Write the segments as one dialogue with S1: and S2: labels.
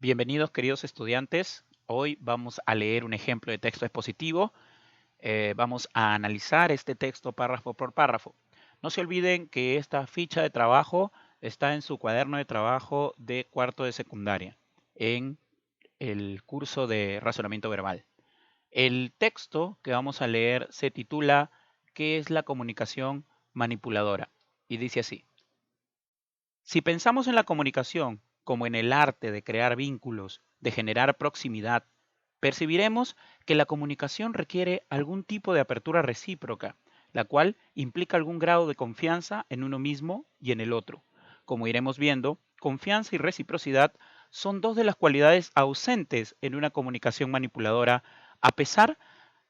S1: Bienvenidos queridos estudiantes. Hoy vamos a leer un ejemplo de texto expositivo. Vamos a analizar este texto párrafo por párrafo. No se olviden que esta ficha de trabajo está en su cuaderno de trabajo de cuarto de secundaria, en el curso de razonamiento verbal. El texto que vamos a leer se titula ¿Qué es la comunicación manipuladora? Y dice así. Si pensamos en la comunicación como en el arte de crear vínculos, de generar proximidad, percibiremos que la comunicación requiere algún tipo de apertura recíproca, la cual implica algún grado de confianza en uno mismo y en el otro. Como iremos viendo, confianza y reciprocidad son dos de las cualidades ausentes en una comunicación manipuladora, a pesar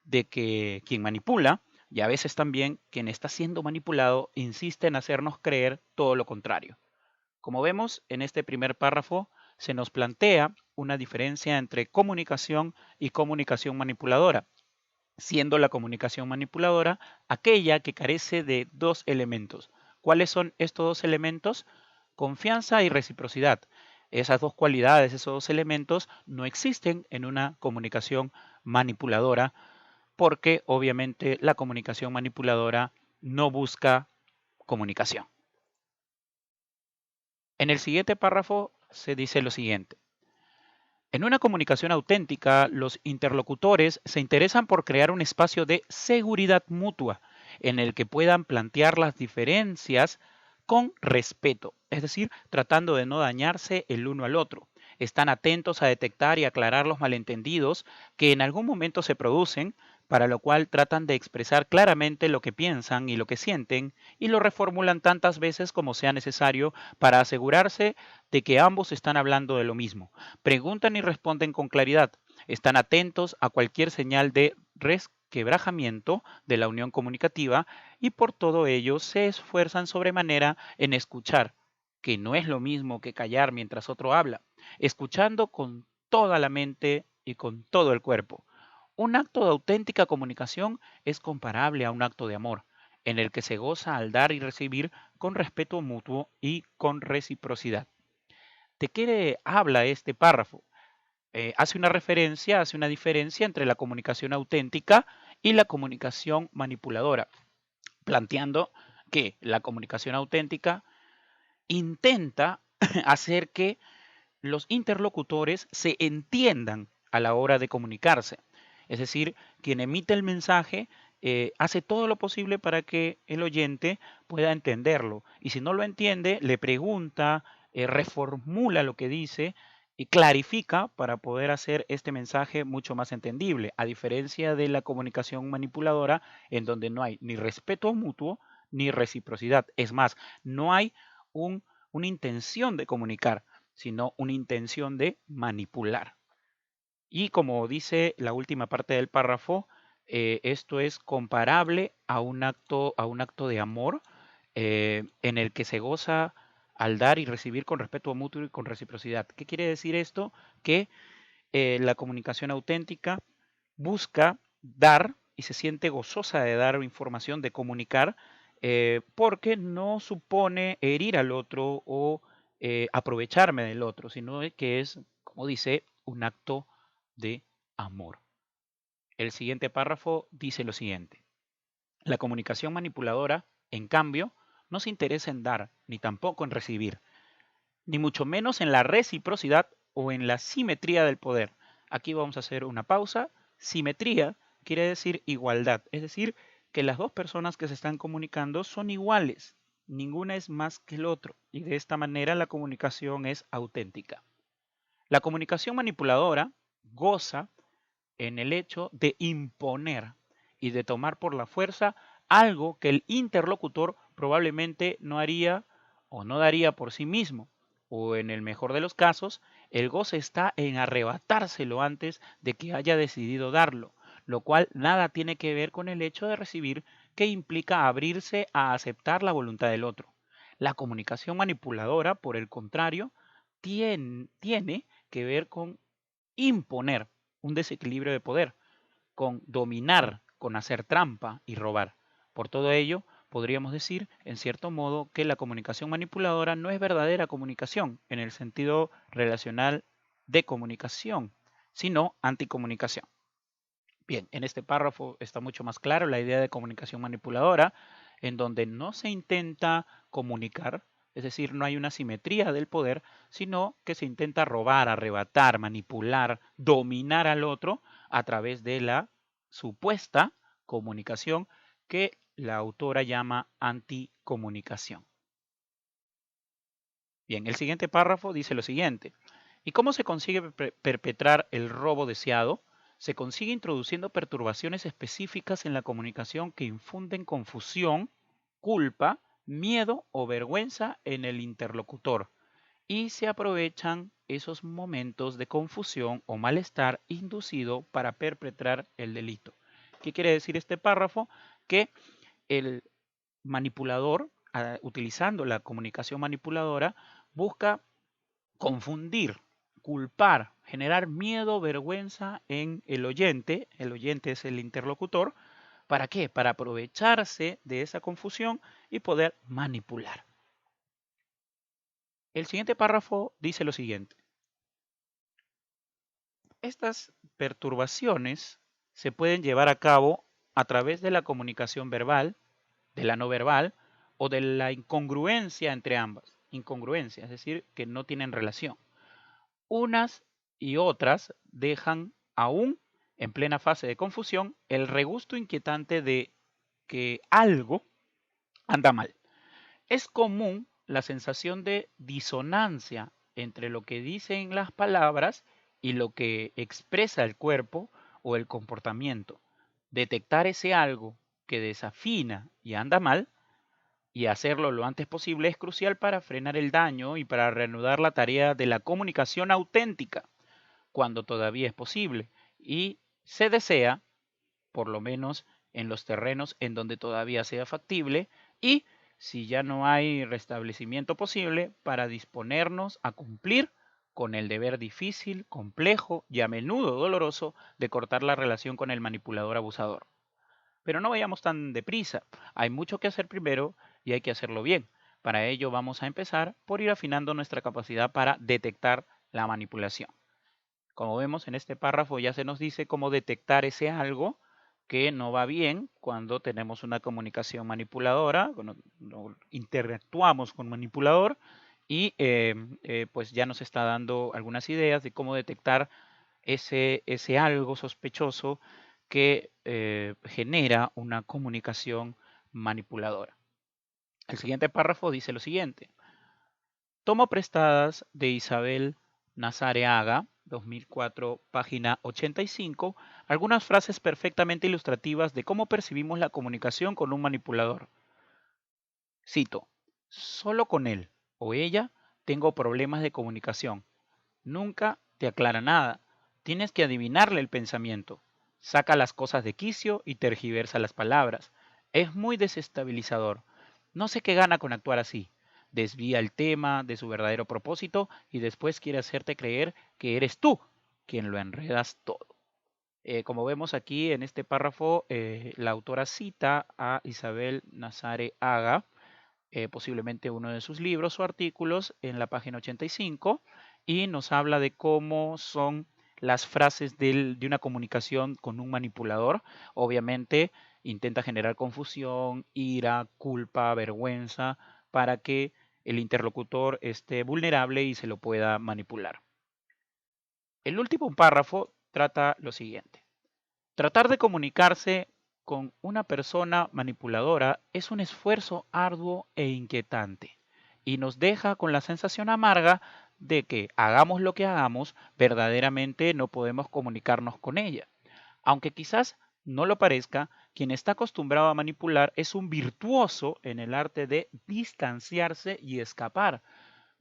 S1: de que quien manipula, y a veces también quien está siendo manipulado, insiste en hacernos creer todo lo contrario. Como vemos, en este primer párrafo se nos plantea una diferencia entre comunicación y comunicación manipuladora, siendo la comunicación manipuladora aquella que carece de dos elementos. ¿Cuáles son estos dos elementos? Confianza y reciprocidad. Esas dos cualidades, esos dos elementos no existen en una comunicación manipuladora porque obviamente la comunicación manipuladora no busca comunicación. En el siguiente párrafo se dice lo siguiente. En una comunicación auténtica, los interlocutores se interesan por crear un espacio de seguridad mutua en el que puedan plantear las diferencias con respeto, es decir, tratando de no dañarse el uno al otro. Están atentos a detectar y aclarar los malentendidos que en algún momento se producen, para lo cual tratan de expresar claramente lo que piensan y lo que sienten y lo reformulan tantas veces como sea necesario para asegurarse de que ambos están hablando de lo mismo. Preguntan y responden con claridad. Están atentos a cualquier señal de resquebrajamiento de la unión comunicativa y por todo ello se esfuerzan sobremanera en escuchar, que no es lo mismo que callar mientras otro habla, escuchando con toda la mente y con todo el cuerpo. Un acto de auténtica comunicación es comparable a un acto de amor, en el que se goza al dar y recibir con respeto mutuo y con reciprocidad. ¿De qué habla este párrafo? Hace una referencia, hace una diferencia entre la comunicación auténtica y la comunicación manipuladora, planteando que la comunicación auténtica intenta hacer que los interlocutores se entiendan a la hora de comunicarse. Es decir, quien emite el mensaje hace todo lo posible para que el oyente pueda entenderlo. Y si no lo entiende, le pregunta, reformula lo que dice y clarifica para poder hacer este mensaje mucho más entendible, a diferencia de la comunicación manipuladora en donde no hay ni respeto mutuo ni reciprocidad. Es más, no hay un, una intención de comunicar, sino una intención de manipular. Y como dice la última parte del párrafo, esto es comparable a un acto de amor en el que se goza al dar y recibir con respeto mutuo y con reciprocidad. ¿Qué quiere decir esto? Que la comunicación auténtica busca dar y se siente gozosa de dar información, de comunicar, porque no supone herir al otro o aprovecharme del otro, sino que es, como dice, un acto de amor. El siguiente párrafo dice lo siguiente. La comunicación manipuladora, en cambio, no se interesa en dar, ni tampoco en recibir, ni mucho menos en la reciprocidad o en la simetría del poder. Aquí vamos a hacer una pausa. Simetría quiere decir igualdad, es decir, que las dos personas que se están comunicando son iguales, ninguna es más que el otro, y de esta manera la comunicación es auténtica. La comunicación manipuladora goza en el hecho de imponer y de tomar por la fuerza algo que el interlocutor probablemente no haría o no daría por sí mismo. O en el mejor de los casos, el goce está en arrebatárselo antes de que haya decidido darlo, lo cual nada tiene que ver con el hecho de recibir, que implica abrirse a aceptar la voluntad del otro. La comunicación manipuladora, por el contrario, tiene que ver con imponer un desequilibrio de poder, con dominar, con hacer trampa y robar. Por todo ello, podríamos decir, en cierto modo, que la comunicación manipuladora no es verdadera comunicación en el sentido relacional de comunicación, sino anticomunicación. Bien, en este párrafo está mucho más claro la idea de comunicación manipuladora, en donde no se intenta comunicar, es decir, no hay una simetría del poder, sino que se intenta robar, arrebatar, manipular, dominar al otro a través de la supuesta comunicación que la autora llama anticomunicación. Bien, el siguiente párrafo dice lo siguiente. ¿Y cómo se consigue perpetrar el robo deseado? Se consigue introduciendo perturbaciones específicas en la comunicación que infunden confusión, culpa, miedo o vergüenza en el interlocutor y se aprovechan esos momentos de confusión o malestar inducido para perpetrar el delito. ¿Qué quiere decir este párrafo? Que el manipulador, utilizando la comunicación manipuladora, busca confundir, culpar, generar miedo, vergüenza en el oyente es el interlocutor, ¿para qué? Para aprovecharse de esa confusión y poder manipular. El siguiente párrafo dice lo siguiente. Estas perturbaciones se pueden llevar a cabo a través de la comunicación verbal, de la no verbal o de la incongruencia entre ambas. Incongruencia, es decir, que no tienen relación. Unas y otras dejan aún en plena fase de confusión el regusto inquietante de que algo anda mal. Es común la sensación de disonancia entre lo que dicen las palabras y lo que expresa el cuerpo o el comportamiento. Detectar ese algo que desafina y anda mal y hacerlo lo antes posible es crucial para frenar el daño y para reanudar la tarea de la comunicación auténtica cuando todavía es posible y se desea, por lo menos en los terrenos en donde todavía sea factible, y si ya no hay restablecimiento posible, para disponernos a cumplir con el deber difícil, complejo y a menudo doloroso de cortar la relación con el manipulador abusador. Pero no vayamos tan deprisa, hay mucho que hacer primero y hay que hacerlo bien. Para ello vamos a empezar por ir afinando nuestra capacidad para detectar la manipulación. Como vemos en este párrafo ya se nos dice cómo detectar ese algo que no va bien cuando tenemos una comunicación manipuladora, cuando interactuamos con manipulador y pues ya nos está dando algunas ideas de cómo detectar ese algo sospechoso que genera una comunicación manipuladora. El siguiente párrafo dice lo siguiente. Tomo prestadas de Isabel Nazareaga, 2004, página 85, algunas frases perfectamente ilustrativas de cómo percibimos la comunicación con un manipulador. Cito, solo con él o ella tengo problemas de comunicación. Nunca te aclara nada. Tienes que adivinarle el pensamiento. Saca las cosas de quicio y tergiversa las palabras. Es muy desestabilizador. No sé qué gana con actuar así. Desvía el tema de su verdadero propósito y después quiere hacerte creer que eres tú quien lo enredas todo. Como vemos aquí en este párrafo, la autora cita a Isabel Nazare Aga, posiblemente uno de sus libros o artículos en la página 85 y nos habla de cómo son las frases de una comunicación con un manipulador. Obviamente intenta generar confusión, ira, culpa, vergüenza para que el interlocutor esté vulnerable y se lo pueda manipular. El último párrafo trata lo siguiente. Tratar de comunicarse con una persona manipuladora es un esfuerzo arduo e inquietante y nos deja con la sensación amarga de que hagamos lo que hagamos, verdaderamente no podemos comunicarnos con ella. Aunque quizás no lo parezca, quien está acostumbrado a manipular es un virtuoso en el arte de distanciarse y escapar,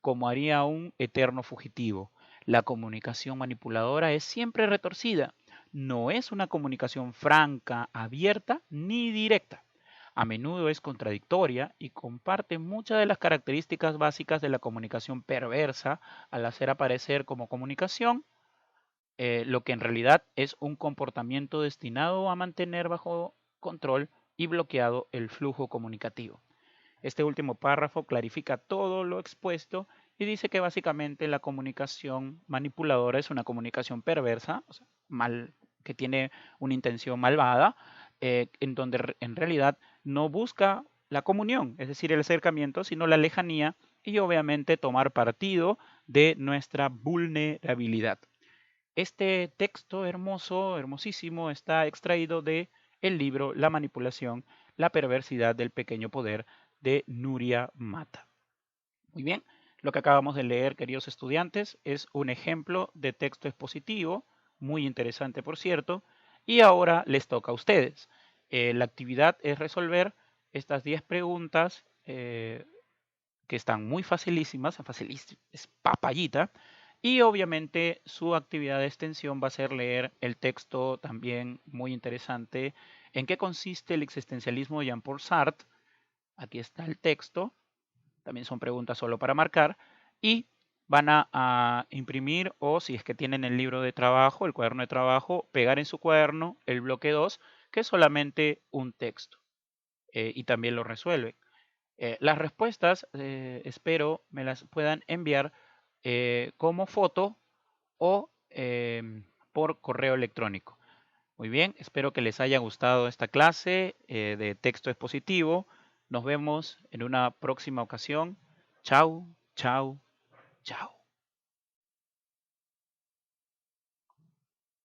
S1: como haría un eterno fugitivo. La comunicación manipuladora es siempre retorcida. No es una comunicación franca, abierta ni directa. A menudo es contradictoria y comparte muchas de las características básicas de la comunicación perversa al hacer aparecer como comunicación lo que en realidad es un comportamiento destinado a mantener bajo control y bloqueado el flujo comunicativo. Este último párrafo clarifica todo lo expuesto y dice que básicamente la comunicación manipuladora es una comunicación perversa, o sea, que tiene una intención malvada, en donde en realidad no busca la comunión, es decir, el acercamiento, sino la lejanía y obviamente tomar partido de nuestra vulnerabilidad. Este texto hermoso, hermosísimo, está extraído de el libro La manipulación, la perversidad del pequeño poder de Nuria Mata. Muy bien, lo que acabamos de leer, queridos estudiantes, es un ejemplo de texto expositivo, muy interesante por cierto, y ahora les toca a ustedes. La actividad es resolver estas 10 preguntas que están muy facilísimas, es papayita, y obviamente su actividad de extensión va a ser leer el texto también muy interesante, ¿en qué consiste el existencialismo de Jean-Paul Sartre? Aquí está el texto, también son preguntas solo para marcar, y van a imprimir o si es que tienen el libro de trabajo, el cuaderno de trabajo, pegar en su cuaderno el bloque 2, que es solamente un texto, y también lo resuelven. Las respuestas espero me las puedan enviar como foto o por correo electrónico. Muy bien, espero que les haya gustado esta clase de texto expositivo. Nos vemos en una próxima ocasión. Chau, chau, chau.